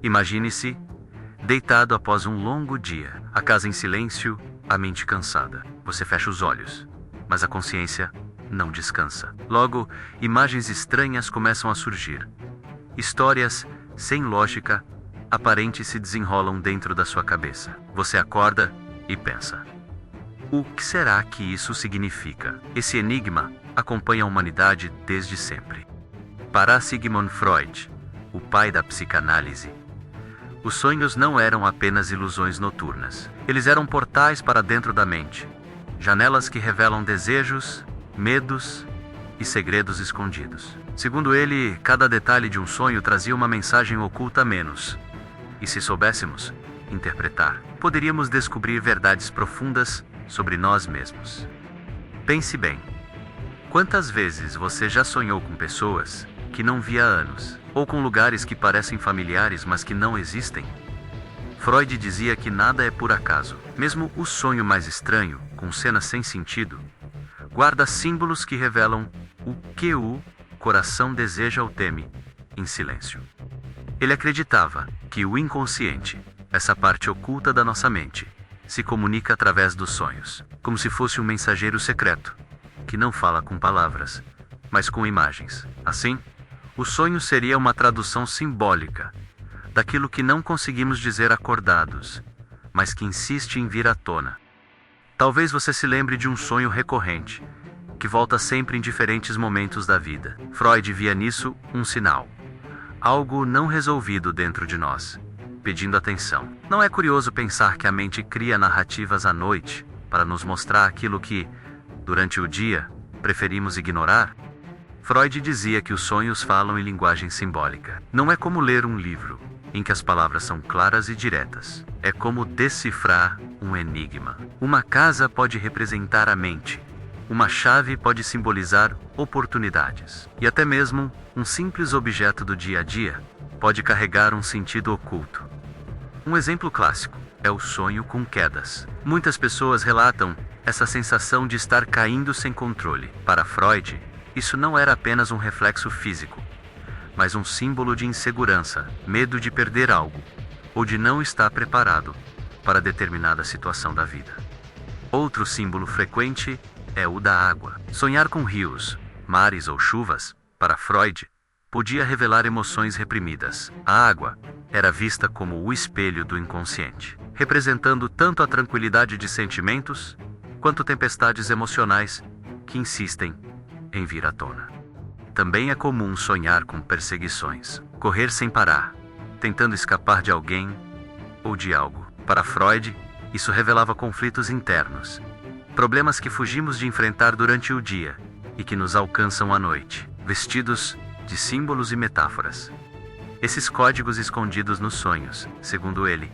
Imagine-se deitado após um longo dia, a casa em silêncio, a mente cansada. Você fecha os olhos, mas a consciência não descansa. Logo, imagens estranhas começam a surgir. Histórias sem lógica aparente se desenrolam dentro da sua cabeça. Você acorda e pensa: o que será que isso significa? Esse enigma acompanha a humanidade desde sempre. Para Sigmund Freud, o pai da psicanálise, os sonhos não eram apenas ilusões noturnas. Eles eram portais para dentro da mente, janelas que revelam desejos, medos e segredos escondidos. Segundo ele, cada detalhe de um sonho trazia uma mensagem oculta a menos. E se soubéssemos interpretar, poderíamos descobrir verdades profundas sobre nós mesmos. Pense bem. Quantas vezes você já sonhou com pessoas que não via há anos, ou com lugares que parecem familiares mas que não existem? Freud dizia que nada é por acaso. Mesmo o sonho mais estranho, com cenas sem sentido, guarda símbolos que revelam o que o coração deseja ou teme, em silêncio. Ele acreditava que o inconsciente, essa parte oculta da nossa mente, se comunica através dos sonhos, como se fosse um mensageiro secreto, que não fala com palavras, mas com imagens. Assim, o sonho seria uma tradução simbólica daquilo que não conseguimos dizer acordados, mas que insiste em vir à tona. Talvez você se lembre de um sonho recorrente, que volta sempre em diferentes momentos da vida. Freud via nisso um sinal, algo não resolvido dentro de nós, pedindo atenção. Não é curioso pensar que a mente cria narrativas à noite para nos mostrar aquilo que, durante o dia, preferimos ignorar? Freud dizia que os sonhos falam em linguagem simbólica. Não é como ler um livro, em que as palavras são claras e diretas. É como decifrar um enigma. Uma casa pode representar a mente. Uma chave pode simbolizar oportunidades. E até mesmo um simples objeto do dia a dia pode carregar um sentido oculto. Um exemplo clássico é o sonho com quedas. Muitas pessoas relatam essa sensação de estar caindo sem controle. Para Freud, isso não era apenas um reflexo físico, mas um símbolo de insegurança, medo de perder algo, ou de não estar preparado para determinada situação da vida. Outro símbolo frequente é o da água. Sonhar com rios, mares ou chuvas, para Freud, podia revelar emoções reprimidas. A água era vista como o espelho do inconsciente, representando tanto a tranquilidade de sentimentos, quanto tempestades emocionais que insistem em vir à tona. Também é comum sonhar com perseguições, correr sem parar, tentando escapar de alguém ou de algo. Para Freud, isso revelava conflitos internos, problemas que fugimos de enfrentar durante o dia e que nos alcançam à noite, vestidos de símbolos e metáforas. Esses códigos escondidos nos sonhos, segundo ele,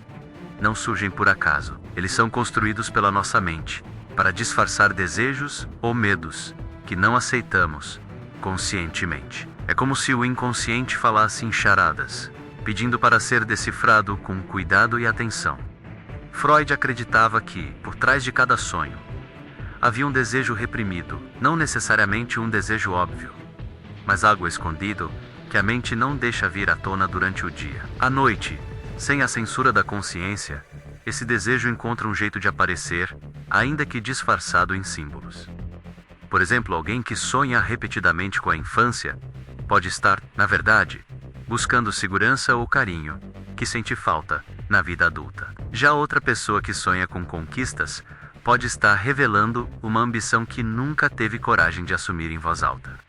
não surgem por acaso. Eles são construídos pela nossa mente, para disfarçar desejos ou medos que não aceitamos conscientemente. É como se o inconsciente falasse em charadas, pedindo para ser decifrado com cuidado e atenção. Freud acreditava que, por trás de cada sonho, havia um desejo reprimido, não necessariamente um desejo óbvio, mas algo escondido que a mente não deixa vir à tona durante o dia. À noite, sem a censura da consciência, esse desejo encontra um jeito de aparecer, ainda que disfarçado em símbolos. Por exemplo, alguém que sonha repetidamente com a infância pode estar, na verdade, buscando segurança ou carinho, que sente falta na vida adulta. Já outra pessoa que sonha com conquistas pode estar revelando uma ambição que nunca teve coragem de assumir em voz alta.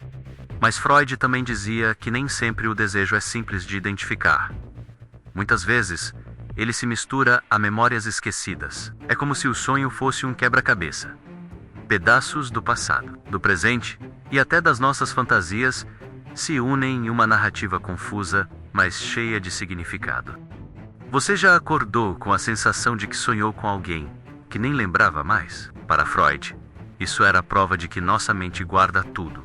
Mas Freud também dizia que nem sempre o desejo é simples de identificar. Muitas vezes, ele se mistura a memórias esquecidas. É como se o sonho fosse um quebra-cabeça. Pedaços do passado, do presente e até das nossas fantasias se unem em uma narrativa confusa, mas cheia de significado. Você já acordou com a sensação de que sonhou com alguém que nem lembrava mais? Para Freud, isso era a prova de que nossa mente guarda tudo,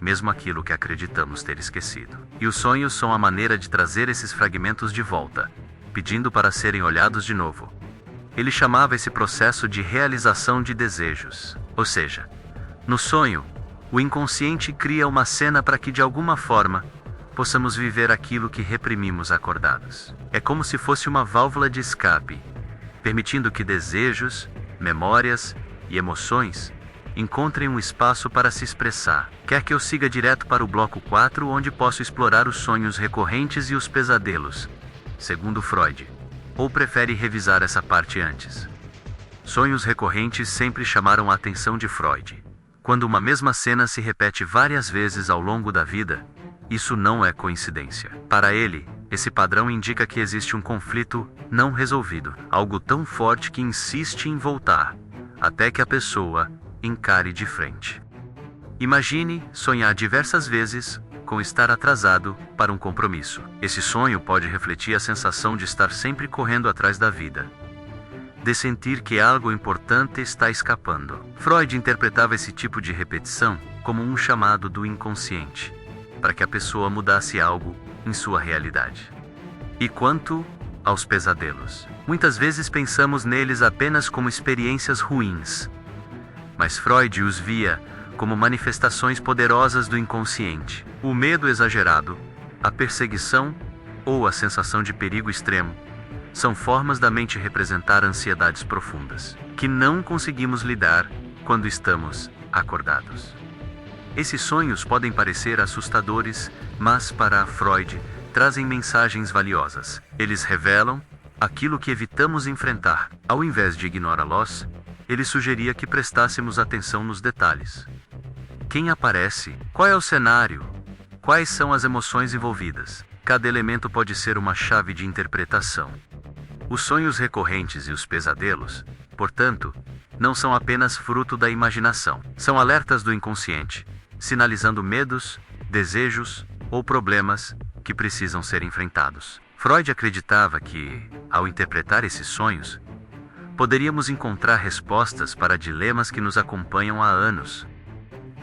mesmo aquilo que acreditamos ter esquecido. E os sonhos são a maneira de trazer esses fragmentos de volta, pedindo para serem olhados de novo. Ele chamava esse processo de realização de desejos. Ou seja, no sonho, o inconsciente cria uma cena para que de alguma forma possamos viver aquilo que reprimimos acordados. É como se fosse uma válvula de escape, permitindo que desejos, memórias e emoções encontrem um espaço para se expressar. Quer que eu siga direto para o bloco 4, onde posso explorar os sonhos recorrentes e os pesadelos, segundo Freud? Ou prefere revisar essa parte antes? Sonhos recorrentes sempre chamaram a atenção de Freud. Quando uma mesma cena se repete várias vezes ao longo da vida, isso não é coincidência. Para ele, esse padrão indica que existe um conflito não resolvido, algo tão forte que insiste em voltar, até que a pessoa encare de frente. Imagine sonhar diversas vezes com estar atrasado para um compromisso. Esse sonho pode refletir a sensação de estar sempre correndo atrás da vida, de sentir que algo importante está escapando. Freud interpretava esse tipo de repetição como um chamado do inconsciente, para que a pessoa mudasse algo em sua realidade. E quanto aos pesadelos, muitas vezes pensamos neles apenas como experiências ruins, mas Freud os via como manifestações poderosas do inconsciente. O medo exagerado, a perseguição ou a sensação de perigo extremo são formas da mente representar ansiedades profundas, que não conseguimos lidar quando estamos acordados. Esses sonhos podem parecer assustadores, mas para Freud trazem mensagens valiosas. Eles revelam aquilo que evitamos enfrentar. Ao invés de ignorá-los, ele sugeria que prestássemos atenção nos detalhes. Quem aparece? Qual é o cenário? Quais são as emoções envolvidas? Cada elemento pode ser uma chave de interpretação. Os sonhos recorrentes e os pesadelos, portanto, não são apenas fruto da imaginação. São alertas do inconsciente, sinalizando medos, desejos ou problemas que precisam ser enfrentados. Freud acreditava que, ao interpretar esses sonhos, poderíamos encontrar respostas para dilemas que nos acompanham há anos.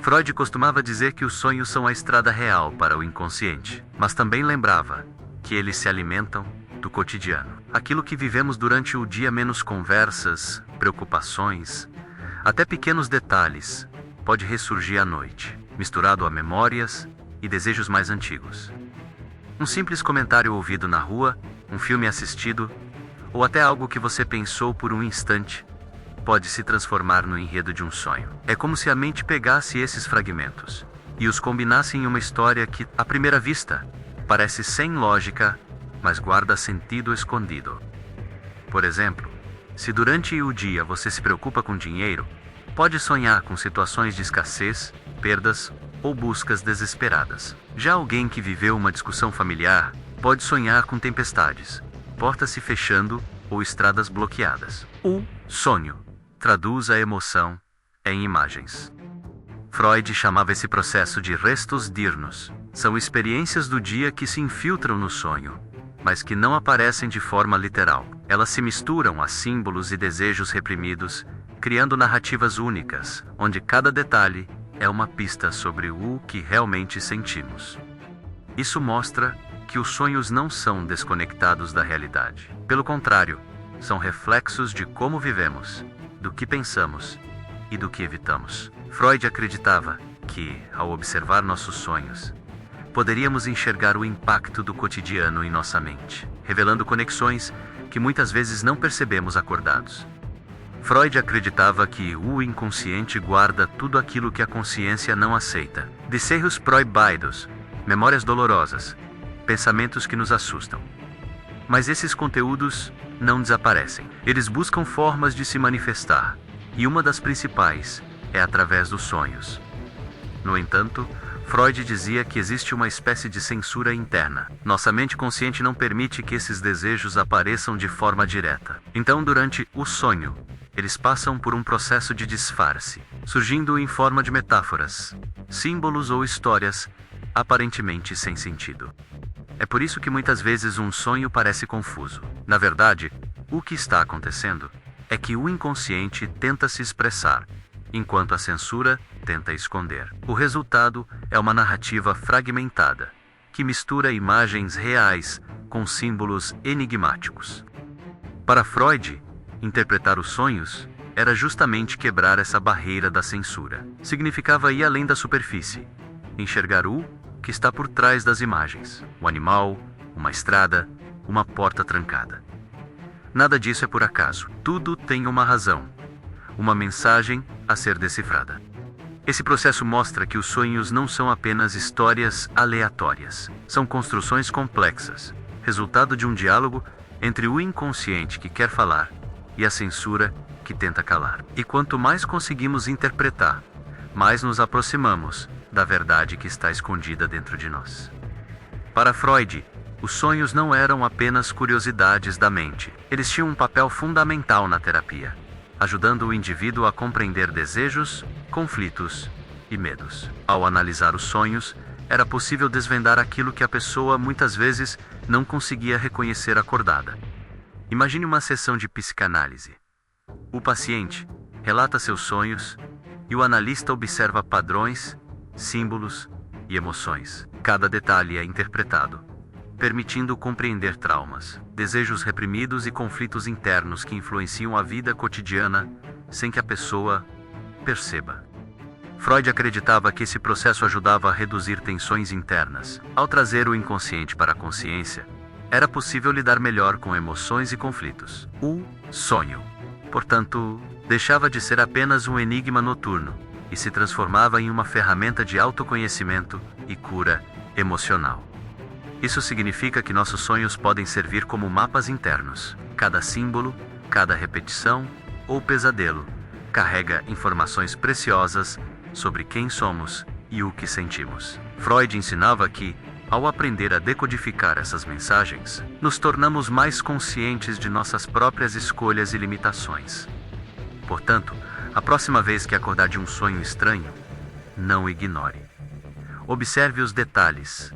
Freud costumava dizer que os sonhos são a estrada real para o inconsciente, mas também lembrava que eles se alimentam do cotidiano. Aquilo que vivemos durante o dia, menos conversas, preocupações, até pequenos detalhes, pode ressurgir à noite, misturado a memórias e desejos mais antigos. Um simples comentário ouvido na rua, um filme assistido, ou até algo que você pensou por um instante, pode se transformar no enredo de um sonho. É como se a mente pegasse esses fragmentos e os combinasse em uma história que, à primeira vista, parece sem lógica, mas guarda sentido escondido. Por exemplo, se durante o dia você se preocupa com dinheiro, pode sonhar com situações de escassez, perdas ou buscas desesperadas. Já alguém que viveu uma discussão familiar pode sonhar com tempestades, portas se fechando ou estradas bloqueadas. O sonho traduz a emoção em imagens. Freud chamava esse processo de restos diurnos. São experiências do dia que se infiltram no sonho, mas que não aparecem de forma literal. Elas se misturam a símbolos e desejos reprimidos, criando narrativas únicas, onde cada detalhe é uma pista sobre o que realmente sentimos. Isso mostra que os sonhos não são desconectados da realidade. Pelo contrário, são reflexos de como vivemos, do que pensamos e do que evitamos. Freud acreditava que, ao observar nossos sonhos, poderíamos enxergar o impacto do cotidiano em nossa mente, revelando conexões que muitas vezes não percebemos acordados. Freud acreditava que o inconsciente guarda tudo aquilo que a consciência não aceita. Desejos proibidos, memórias dolorosas, pensamentos que nos assustam. Mas esses conteúdos não desaparecem. Eles buscam formas de se manifestar, e uma das principais é através dos sonhos. No entanto, Freud dizia que existe uma espécie de censura interna. Nossa mente consciente não permite que esses desejos apareçam de forma direta. Então, durante o sonho, eles passam por um processo de disfarce, surgindo em forma de metáforas, símbolos ou histórias aparentemente sem sentido. É por isso que muitas vezes um sonho parece confuso. Na verdade, o que está acontecendo é que o inconsciente tenta se expressar, enquanto a censura tenta esconder. O resultado é uma narrativa fragmentada, que mistura imagens reais com símbolos enigmáticos. Para Freud, interpretar os sonhos era justamente quebrar essa barreira da censura. Significava ir além da superfície, enxergar o que está por trás das imagens: um animal, uma estrada, uma porta trancada. Nada disso é por acaso. Tudo tem uma razão, uma mensagem a ser decifrada. Esse processo mostra que os sonhos não são apenas histórias aleatórias. São construções complexas, resultado de um diálogo entre o inconsciente que quer falar e a censura que tenta calar. E quanto mais conseguimos interpretar, mais nos aproximamos da verdade que está escondida dentro de nós. Para Freud, os sonhos não eram apenas curiosidades da mente. Eles tinham um papel fundamental na terapia, ajudando o indivíduo a compreender desejos, conflitos e medos. Ao analisar os sonhos, era possível desvendar aquilo que a pessoa muitas vezes não conseguia reconhecer acordada. Imagine uma sessão de psicanálise. O paciente relata seus sonhos e o analista observa padrões, símbolos e emoções. Cada detalhe é interpretado, permitindo compreender traumas, desejos reprimidos e conflitos internos que influenciam a vida cotidiana sem que a pessoa perceba. Freud acreditava que esse processo ajudava a reduzir tensões internas. Ao trazer o inconsciente para a consciência, era possível lidar melhor com emoções e conflitos. O sonho, portanto, deixava de ser apenas um enigma noturno e se transformava em uma ferramenta de autoconhecimento e cura emocional. Isso significa que nossos sonhos podem servir como mapas internos. Cada símbolo, cada repetição ou pesadelo carrega informações preciosas sobre quem somos e o que sentimos. Freud ensinava que, ao aprender a decodificar essas mensagens, nos tornamos mais conscientes de nossas próprias escolhas e limitações. Portanto, a próxima vez que acordar de um sonho estranho, não o ignore. Observe os detalhes,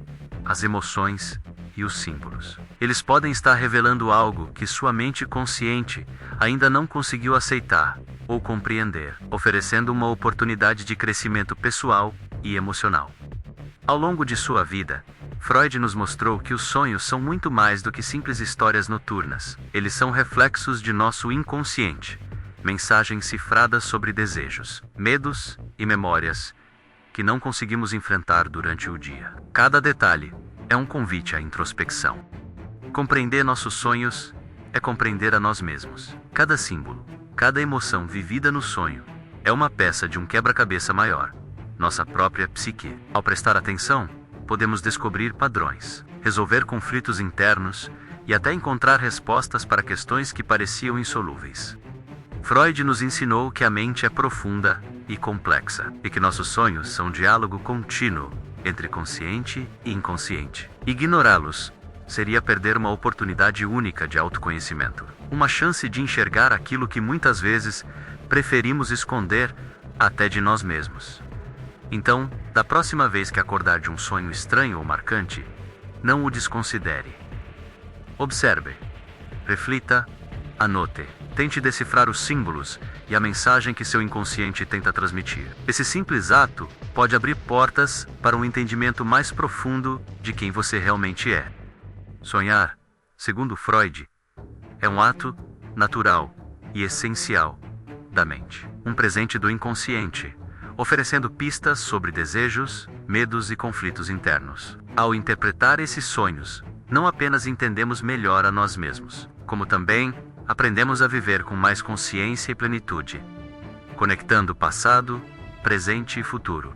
as emoções e os símbolos. Eles podem estar revelando algo que sua mente consciente ainda não conseguiu aceitar ou compreender, oferecendo uma oportunidade de crescimento pessoal e emocional. Ao longo de sua vida, Freud nos mostrou que os sonhos são muito mais do que simples histórias noturnas. Eles são reflexos de nosso inconsciente, mensagens cifradas sobre desejos, medos e memórias que não conseguimos enfrentar durante o dia. Cada detalhe é um convite à introspecção. Compreender nossos sonhos é compreender a nós mesmos. Cada símbolo, cada emoção vivida no sonho é uma peça de um quebra-cabeça maior, nossa própria psique. Ao prestar atenção, podemos descobrir padrões, resolver conflitos internos e até encontrar respostas para questões que pareciam insolúveis. Freud nos ensinou que a mente é profunda e complexa, e que nossos sonhos são um diálogo contínuo entre consciente e inconsciente. Ignorá-los seria perder uma oportunidade única de autoconhecimento, uma chance de enxergar aquilo que muitas vezes preferimos esconder até de nós mesmos. Então, da próxima vez que acordar de um sonho estranho ou marcante, não o desconsidere. Observe, reflita, anote. Tente decifrar os símbolos e a mensagem que seu inconsciente tenta transmitir. Esse simples ato pode abrir portas para um entendimento mais profundo de quem você realmente é. Sonhar, segundo Freud, é um ato natural e essencial da mente. Um presente do inconsciente, oferecendo pistas sobre desejos, medos e conflitos internos. Ao interpretar esses sonhos, não apenas entendemos melhor a nós mesmos, como também aprendemos a viver com mais consciência e plenitude, conectando passado, presente e futuro.